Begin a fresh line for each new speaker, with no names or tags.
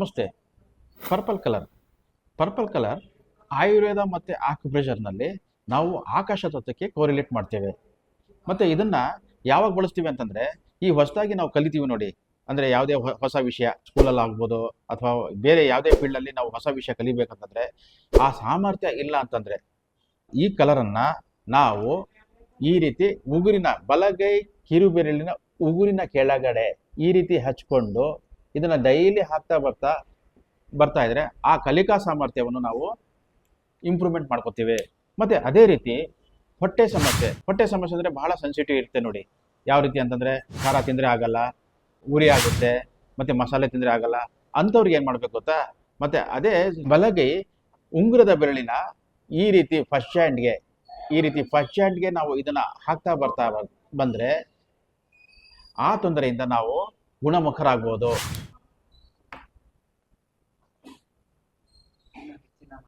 ನಮಸ್ತೆ. Purple colour Ayurveda ಮತ್ತು ಆಕ್ಯುಪ್ರೆಷರ್ನಲ್ಲಿ ನಾವು ಆಕಾಶ ತತ್ವಕ್ಕೆ ಕೋರಿಲೇಟ್ ಮಾಡ್ತೇವೆ. ಮತ್ತು ಇದನ್ನು ಯಾವಾಗ ಬಳಸ್ತೀವಿ ಅಂತಂದರೆ, ಈ ಹೊಸದಾಗಿ ನಾವು ಕಲಿತೀವಿ ನೋಡಿ, ಅಂದರೆ ಯಾವುದೇ ಹೊಸ ವಿಷಯ ಸ್ಕೂಲಲ್ಲಿ ಆಗ್ಬೋದು ಅಥವಾ ಬೇರೆ ಯಾವುದೇ ಫೀಲ್ಡಲ್ಲಿ ನಾವು ಹೊಸ ವಿಷಯ ಕಲಿಬೇಕಂತಂದರೆ ಆ ಸಾಮರ್ಥ್ಯ ಇಲ್ಲ ಅಂತಂದರೆ ಈ ಕಲರನ್ನು ನಾವು ಈ ರೀತಿ ಉಗುರಿನ ಬಲಗೈ ಕಿರುಬೆರಳಿನ ಉಗುರಿನ ಕೆಳಗಡೆ ಈ ರೀತಿ ಹಚ್ಕೊಂಡು ಇದನ್ನು ಡೈಲಿ ಹಾಕ್ತಾ ಬರ್ತಾ ಇದ್ರೆ ಆ ಕಲಿಕಾ ಸಾಮರ್ಥ್ಯವನ್ನು ನಾವು ಇಂಪ್ರೂವ್ಮೆಂಟ್ ಮಾಡ್ಕೋತೀವಿ. ಮತ್ತು ಅದೇ ರೀತಿ ಹೊಟ್ಟೆ ಸಮಸ್ಯೆ ಅಂದರೆ ಬಹಳ ಸೆನ್ಸಿಟಿವ್ ಇರುತ್ತೆ ನೋಡಿ. ಯಾವ ರೀತಿ ಅಂತಂದರೆ ಖಾರ ತಿಂದರೆ ಆಗಲ್ಲ, ಉರಿ ಆಗುತ್ತೆ, ಮತ್ತು ಮಸಾಲೆ ತಿಂದರೆ ಆಗಲ್ಲ. ಅಂಥವ್ರಿಗೆ ಏನು ಮಾಡಬೇಕು ಗೊತ್ತಾ? ಮತ್ತು ಅದೇ ಬಲಗೈ ಉಂಗುರದ ಬೆರಳಿನ ಈ ರೀತಿ ಫಸ್ಟ್ ಹ್ಯಾಂಡ್ಗೆ ನಾವು ಇದನ್ನು ಹಾಕ್ತಾ ಬರ್ತಾ ಬಂದರೆ ಆ ತೊಂದರೆಯಿಂದ ನಾವು ಗುಣಮುಖರಾಗ್ಬೋದು.